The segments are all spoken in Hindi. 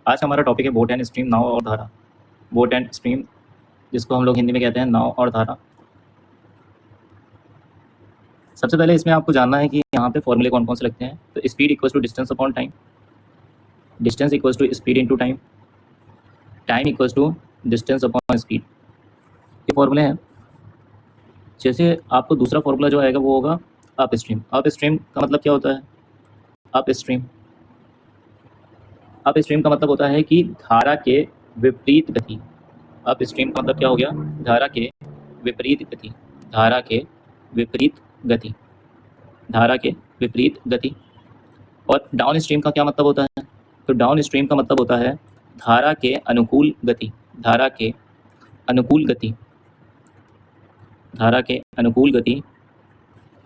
आज हमारा टॉपिक है बोट एंड स्ट्रीम, नाव और धारा। बोट एंड स्ट्रीम, जिसको हम लोग हिंदी में कहते हैं नाव और धारा। सबसे पहले इसमें आपको जानना है कि यहाँ पे फॉर्मूले कौन कौन से लगते हैं। तो speed equals to distance upon time, distance equals to speed into time, time equals to distance upon speed, ये फॉर्मूले हैं। जैसे आपको दूसरा फॉर्मूला जो आएगा वो होगा अप स्ट्रीम। अप स्ट्रीम का मतलब क्या होता है? अप स्ट्रीम का मतलब होता है कि धारा के विपरीत गति। अप स्ट्रीम का मतलब क्या हो गया? धारा के विपरीत गति, धारा के विपरीत गति, धारा के विपरीत गति। और डाउन स्ट्रीम का क्या मतलब होता है? तो डाउन स्ट्रीम का मतलब होता है धारा के अनुकूल गति, धारा के अनुकूल गति, धारा के अनुकूल गति,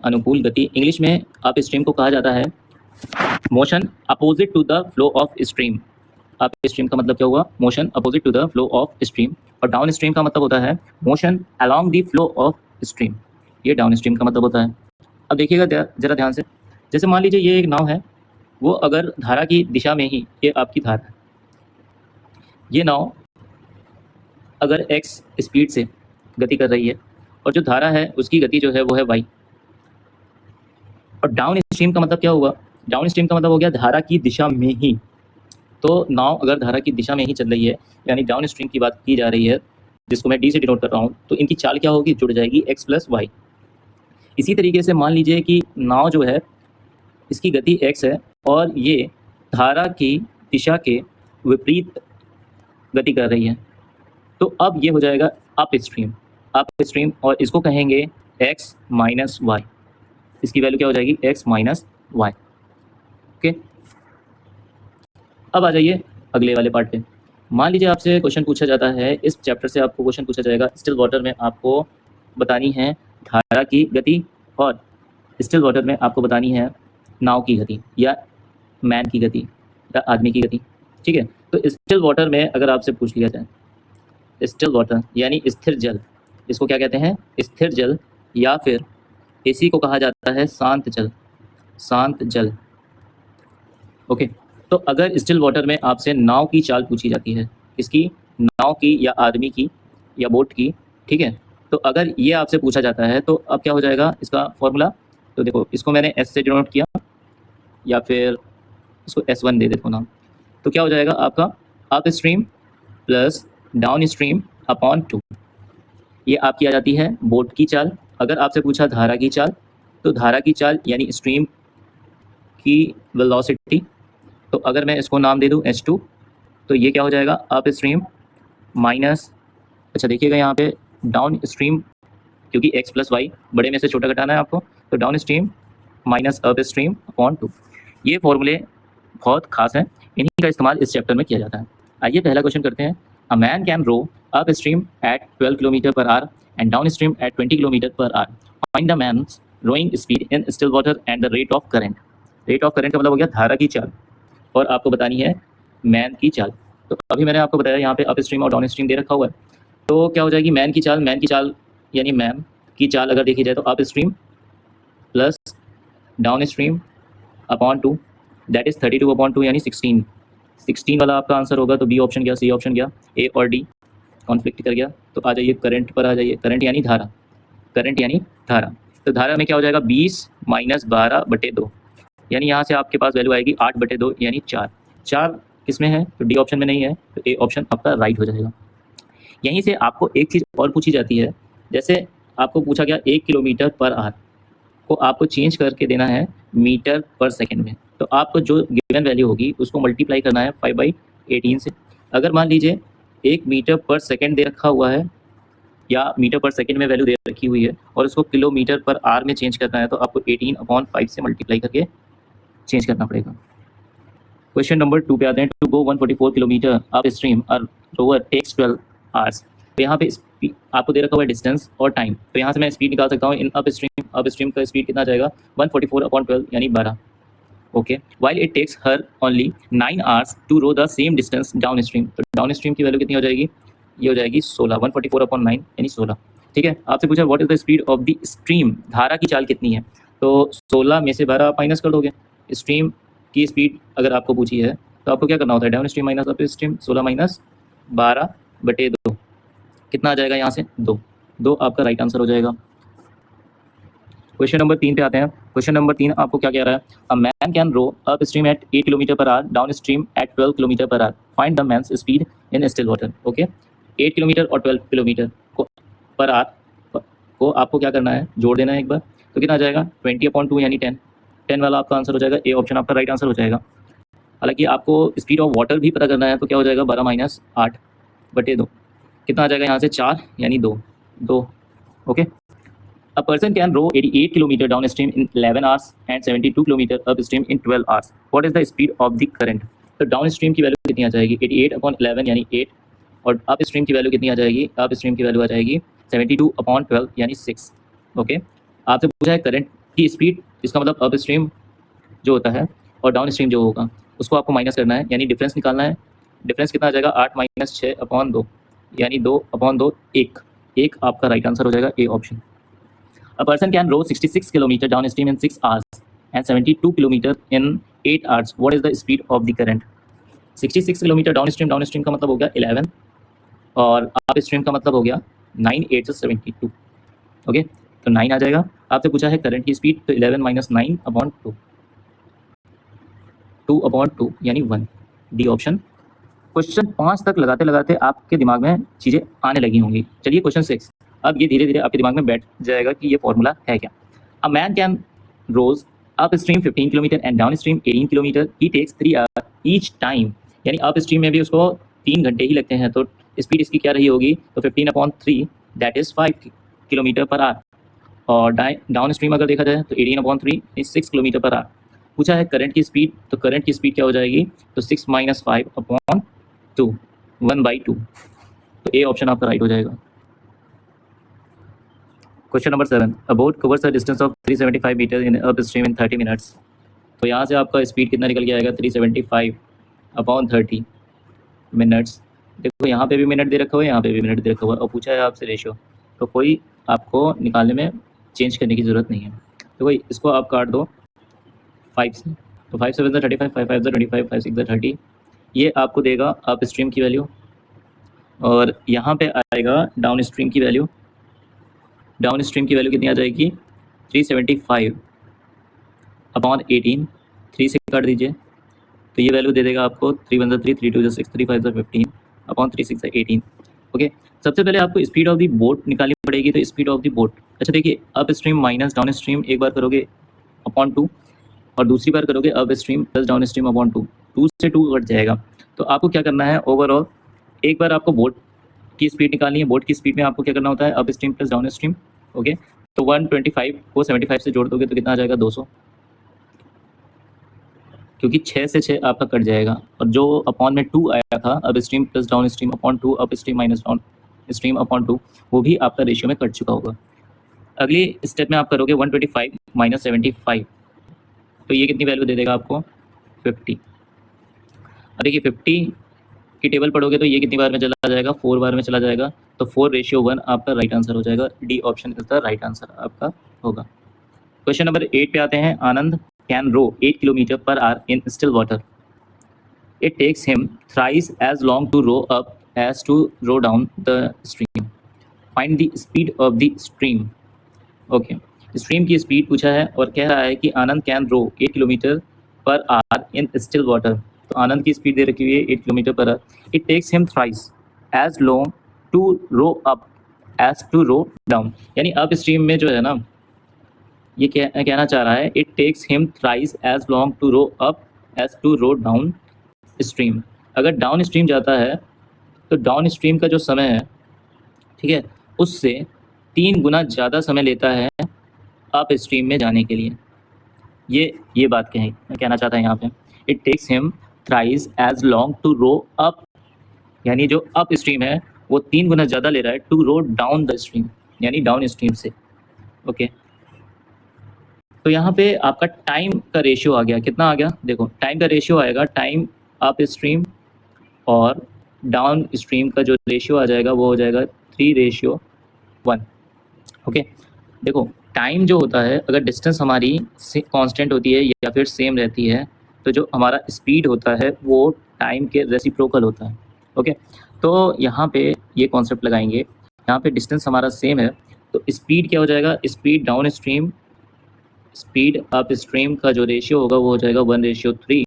अनुकूल गति। इंग्लिश में अप स्ट्रीम को कहा जाता है motion opposite to the flow of stream. Upstream का मतलब क्या हुआ? Motion opposite to the flow of stream. और डाउन स्ट्रीम का मतलब होता है motion along the flow of stream, ये डाउन स्ट्रीम का मतलब होता है। अब देखिएगा जरा ध्यान से, जैसे मान लीजिए ये एक नाव है, वो अगर धारा की दिशा में ही, ये आपकी धारा है, ये नाव अगर x स्पीड से गति कर रही है और जो धारा है उसकी गति जो है वो है y। और डाउन स्ट्रीम का मतलब क्या हुआ? डाउन स्ट्रीम का मतलब हो गया धारा की दिशा में ही। तो नाव अगर धारा की दिशा में ही चल रही है, यानी डाउन स्ट्रीम की बात की जा रही है, जिसको मैं डी से डिनोट कर रहा हूँ, तो इनकी चाल क्या होगी? जुड़ जाएगी x प्लस वाई। इसी तरीके से मान लीजिए कि नाव जो है इसकी गति x है और ये धारा की दिशा के विपरीत गति कर रही है, तो अब ये हो जाएगा अप स्ट्रीम, अप स्ट्रीम। और इसको कहेंगे x माइनस वाई, इसकी वैल्यू क्या हो जाएगी? x minus Y. ओके, अब आ जाइए अगले वाले पार्ट पे। मान लीजिए आपसे क्वेश्चन पूछा जाता है, इस चैप्टर से आपको क्वेश्चन पूछा जाएगा, स्टिल वाटर में आपको बतानी है धारा की गति और स्टिल वाटर में आपको बतानी है नाव की गति या मैन की गति या आदमी की गति। ठीक है, तो स्टिल वाटर में अगर आपसे पूछ लिया जाए, स्टिल वाटर यानी स्थिर जल, इसको क्या कहते हैं? स्थिर जल, या फिर इसी को कहा जाता है शांत जल, शांत जल। ओके, तो अगर स्टिल वाटर में आपसे नाव की चाल पूछी जाती है, किसकी? नाव की या आदमी की या बोट की। ठीक है, तो अगर ये आपसे पूछा जाता है तो अब क्या हो जाएगा इसका फॉर्मूला? तो देखो, इसको मैंने एस से डिनोट किया या फिर इसको S1 दे देता हूँ नाम। तो क्या हो जाएगा आपका? Up stream plus down stream upon 2, ये आपकी आ जाती है बोट की चाल। अगर आपसे पूछा धारा की चाल, तो धारा की चाल यानी स्ट्रीम की वेलोसिटी, तो अगर मैं इसको नाम दे दूं H2, तो ये क्या हो जाएगा? अप स्ट्रीम माइनस, अच्छा देखिएगा यहाँ पे डाउन स्ट्रीम, क्योंकि x प्लस वाई, बड़े में से छोटा घटाना है आपको, तो down stream minus up stream upon 2। ये फॉर्मूले बहुत खास हैं, इन्हीं का इस्तेमाल इस चैप्टर में किया जाता है। आइए पहला क्वेश्चन करते हैं। A man can row upstream at 12 kilometre per hour and downstream at 20 kilometre per hour. Find the man's rowing speed in still water and the rate of current. Rate of current का मतलब हो गया धारा की चाल, और आपको बतानी है मैन की चाल। तो अभी मैंने आपको बताया यहाँ पे अप स्ट्रीम और डाउन स्ट्रीम दे रखा हुआ है, तो क्या हो जाएगी मैन की चाल? मैन की चाल यानी मैन की चाल अगर देखी जाए तो up stream plus down stream upon 2, that is 32 upon 2 यानी 16 वाला आपका आंसर होगा। तो बी ऑप्शन गया, सी ऑप्शन गया, ए और डी कॉन्फ्लिक्ट कर गया। तो आ जाइए करंट पर, आ जाइए करंट यानी धारा, करंट यानी धारा। तो धारा में क्या हो जाएगा? 20 माइनस 12/2, यानी यहाँ से आपके पास वैल्यू आएगी 8/2 यानी 4। 4 किसमें है? तो डी ऑप्शन में नहीं है, तो ए ऑप्शन आपका राइट हो जाएगा। यहीं से आपको एक चीज़ और पूछी जाती है, जैसे आपको पूछा गया 1 किलोमीटर पर आवर को आपको चेंज करके देना है मीटर पर सेकंड में, तो आपको जो गिवन वैल्यू होगी उसको मल्टीप्लाई करना है 5/18 से। अगर मान लीजिए 1 मीटर पर सेकंड दे रखा हुआ है या मीटर पर सेकंड में वैल्यू दे रखी हुई है और उसको किलोमीटर पर आवर में चेंज करना है, तो आपको 18/5 से मल्टीप्लाई करके चेंज करना पड़ेगा। क्वेश्चन नंबर 2 पे आते हैं। To go 144 kilometre upstream a rower takes 12 hours. तो यहाँ पे आपको दे रखा हुआ है डिस्टेंस और टाइम, तो यहाँ से मैं स्पीड निकाल सकता हूँ in upstream. Upstream का स्पीड कितना जाएगा? 144/12 यानी 12। Okay, while it takes her only 9 hours to row the same distance downstream. तो डाउन स्ट्रीम की वैल्यू कितनी हो जाएगी? ये हो जाएगी 16, 144/9 यानी 16। ठीक है, आपसे पूछा what is the speed of the stream, धारा की चाल कितनी है? तो 16 में से 12 आप माइनस कर दोगे। स्ट्रीम की स्पीड अगर आपको पूछी है तो आपको क्या करना होता है, down stream minus up stream, 16 minus 12/2 कितना आ जाएगा यहाँ से, 2 आपका राइट आंसर हो जाएगा। क्वेश्चन नंबर 3 पे आते हैं। क्वेश्चन नंबर 3 आपको क्या कह रहा है, a man can row upstream at 8 kilometre per hour, downstream at 12 kilometre per hour, find the man's speed in still water. Okay, 8 kilometre और 12 किलोमीटर को पर आवर को आपको क्या करना है, जोड़ देना है एक बार, तो कितना आ जाएगा 20/2 यानी 10 वाला आपका आंसर हो जाएगा, ए ऑप्शन आपका राइट आंसर हो जाएगा। हालांकि आपको स्पीड ऑफ वाटर भी पता करना है, तो क्या हो जाएगा 12 माइनस 8/2 कितना आ जाएगा यहाँ से 4 यानी 2। Okay, A person can row 88 kilometer downstream in 11 hours and 72 kilometer upstream in 12 hours. What is the speed of the current? तो डाउनस्ट्रीम की वैल्यू कितनी आ जाएगी, 88/11 यानी 8, और अपस्ट्रीम की वैल्यू कितनी आ जाएगी, अपस्ट्रीम की वैल्यू आ जाएगी 72/12 यानी 6। ओके, आपसे पूछा है करंट की स्पीड, इसका मतलब अपस्ट्रीम जो होता है और डाउनस्ट्रीम जो होगा उसको आपको माइनस करना है, यानी डिफरेंस निकालना है। डिफरेंस कितना आ जाएगा 8 माइनस 6/2 यानी 2/2, 1 आपका राइट आंसर हो जाएगा, A option. A person can row 66 km downstream in 6 hours and 72 km in 8 hours. What is the speed of the current? 66 km downstream का मतलब हो गया 11 और अपस्ट्रीम का मतलब हो गया 9, 8 से 72। ओके, तो 9 आ जाएगा। आपसे पूछा है करंट की स्पीड, तो 11 माइनस 9/2, 2/2 यानी 1, डी ऑप्शन। क्वेश्चन 5 तक लगाते लगाते आपके दिमाग में चीज़ें आने लगी होंगी। चलिए क्वेश्चन 6, अब ये धीरे धीरे आपके दिमाग में बैठ जाएगा कि ये फॉर्मूला है क्या। A man can rows upstream 15 kilometre and downstream 18 kilometre, he takes 3 hour each time, यानी अप स्ट्रीम में भी उसको 3 घंटे ही लगते हैं, तो स्पीड इसकी क्या रही होगी, तो 15/3 that is 5 kilometre per our, और डाउन स्ट्रीम अगर देखा जाए तो 18/3 इज 6 किलोमीटर पर आवर। पूछा है करंट की स्पीड, तो करंट की स्पीड क्या हो जाएगी, तो 6 माइनस 5/2, 1/2, तो ए ऑप्शन आपका राइट हो जाएगा। Question number 7, a boat covers a distance of 375 metre in upstream in 30 minutes. तो यहाँ से आपका स्पीड कितना निकल के आएगा, 375/30 मिनट्स। देखो यहाँ पे भी मिनट दे रखा हुआ है, यहाँ पे भी मिनट दे रखा हुआ है, और पूछा है आपसे रेशियो, तो कोई आपको निकालने में चेंज करने की ज़रूरत नहीं है। तो कोई इसको आप काट दो 5 से, तो 5 7 35, 5 5 25, 5 6 30, ये आपको देगा अप स्ट्रीम की वैल्यू, और यहाँ पे आएगा डाउन स्ट्रीम की वैल्यू। डाउन स्ट्रीम की वैल्यू कितनी आ जाएगी, 375/18, 3 से काट दीजिए तो ये वैल्यू दे देगा आपको 3 1 3, 3 2 6, 3 5 15/3 6 18। ओके, सबसे पहले आपको स्पीड ऑफ द बोट निकालनी पड़ेगी, तो स्पीड ऑफ द बोट, अच्छा देखिए up stream minus down stream एक बार करोगे अपॉन 2, और दूसरी बार करोगे up stream plus down stream upon 2, 2 से 2 कट जाएगा। तो आपको क्या करना है, ओवरऑल एक बार आपको बोट की स्पीड निकालनी है। बोट की स्पीड में आपको क्या करना होता है, up stream plus down stream. Okay, तो 125 को 75 से जोड़ दोगे तो कितना आ जाएगा, 200, क्योंकि 6 से 6 आपका कट जाएगा, और जो अपॉन में 2 आया था, up stream plus down stream upon 2, up stream minus down stream upon 2, वो भी आपका रेशियो में कट चुका होगा। अगली स्टेप में आप करोगे 125 माइनस 75, तो ये कितनी वैल्यू दे देगा आपको, 50। अब देखिए 50 की टेबल पढ़ोगे तो ये कितनी बार में चला जाएगा, 4 बार में चला जाएगा, तो 4:1 आपका राइट आंसर हो जाएगा, D option is the right answer आपका होगा। क्वेश्चन नंबर 8 पे आते हैं। Anand can row 8 kilometre per hour in still water, it takes him thrice as long to row up as to row down the stream, find the speed of the stream. Okay, stream की स्पीड पूछा है और कह रहा है कि Anand can row 8 kilometre per hour in still water, तो आनंद की स्पीड दे रखी हुई है 8 kilometre per hour. It takes him thrice as long to row up as to row down, यानी अप स्ट्रीम में जो है ना, ये कहना चाह रहा है it takes him thrice as long to row up as to row downstream. अगर डाउन स्ट्रीम जाता है तो डाउन स्ट्रीम का जो समय है, ठीक है, उससे 3 गुना ज़्यादा समय लेता है अप स्ट्रीम में जाने के लिए। ये बात कहना चाहता है यहाँ पे, it takes him thrice as long to row up, यानी जो अप स्ट्रीम है वो 3 गुना ज़्यादा ले रहा है to row down the stream, यानी डाउन स्ट्रीम से। ओके, तो यहाँ पे आपका टाइम का रेशियो आ गया, कितना आ गया, देखो टाइम का रेशियो आएगा, टाइम अप स्ट्रीम और डाउन स्ट्रीम का जो रेशियो आ जाएगा वो हो जाएगा 3:1। ओके, देखो टाइम जो होता है, अगर डिस्टेंस हमारी कांस्टेंट होती है या फिर सेम रहती है, तो जो हमारा स्पीड होता है वो टाइम के रेसिप्रोकल होता है। ओके, तो यहाँ पे ये कॉन्सेप्ट लगाएंगे, यहाँ पे डिस्टेंस हमारा सेम है, तो स्पीड क्या हो जाएगा, speed down stream speed up stream का जो रेशियो होगा वो हो जाएगा 1:3।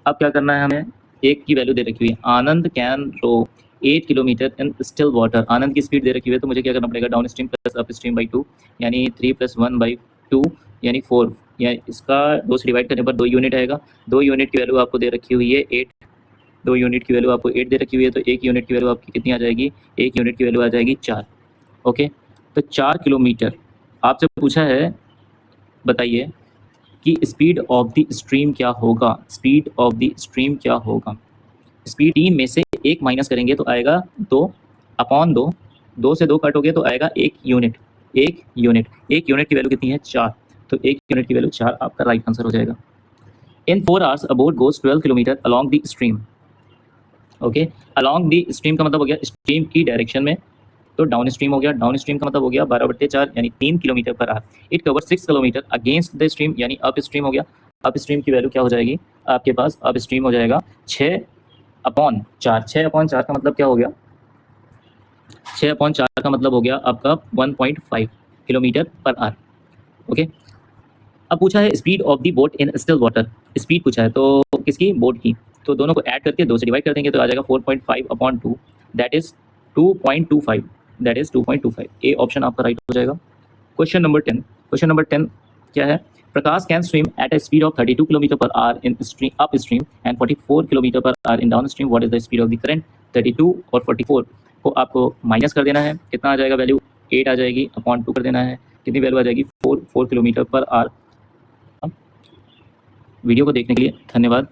अब क्या करना है हमें, एक की वैल्यू दे रखी हुई है, Anand can row 8 kilometre in still water. Anand की स्पीड दे रखी हुई है, तो मुझे क्या करना पड़ेगा, down stream plus up stream by 2, यानी 3 + 1/2 यानी 4, या इसका 2 से डिवाइड करने पर 2 यूनिट आएगा। 2 यूनिट की वैल्यू आपको दे रखी हुई है 8, 2 यूनिट की वैल्यू आपको 8 दे रखी हुई है, तो 1 यूनिट की वैल्यू आपकी कितनी आ जाएगी, 1 यूनिट की वैल्यू आ जाएगी 4। ओके, तो 4 किलोमीटर आपसे पूछा है, बताइए कि स्पीड ऑफ द स्ट्रीम क्या होगा, स्पीड ऑफ द स्ट्रीम क्या होगा। स्पीड टी में से 1 माइनस करेंगे तो आएगा 2/2, 2 से 2 कट हो गए तो आएगा 1 यूनिट, 1 यूनिट, 1 यूनिट की वैल्यू कितनी है 4, तो 1 यूनिट की वैल्यू 4 आपका राइट आंसर हो जाएगा। इन 4 hours a boat goes 12 kilometre along the stream. Okay, along the stream का मतलब हो गया स्ट्रीम की डायरेक्शन में, तो डाउन स्ट्रीम हो गया, डाउन स्ट्रीम का मतलब हो गया 12/4 यानी 3 kilometre per hour. It cover 6 kilometre against the stream, यानी अप स्ट्रीम हो गया। अप स्ट्रीम की वैल्यू क्या हो जाएगी आपके पास, अप स्ट्रीम हो जाएगा 6/4। 6/4 का मतलब क्या हो गया, 6/4 का मतलब हो गया आपका 1.5 किलोमीटर पर आवर। ओके, अब पूछा है speed of the boat in still water, speed पूछा है तो किसकी, बोट की, तो दोनों को ऐड करके 2 से डिवाइड कर देंगे तो आ जाएगा 4.5/2, that is 2.25, that is 2.25। A option आपका राइट हो जाएगा। क्वेश्चन नंबर 10, क्वेश्चन नंबर 10 क्या है, Prakash can swim at a speed of 32 kilometre per hour in stream upstream and 44 kilometre per hour in downstream, what is the speed of the current. 32 और 44 को आपको माइनस कर देना है, कितना आ जाएगा वैल्यू, 8 आ जाएगी, अपॉन 2 कर देना है, कितनी वैल्यू आ जाएगी 4 किलोमीटर पर आवर। वीडियो को देखने के लिए धन्यवाद।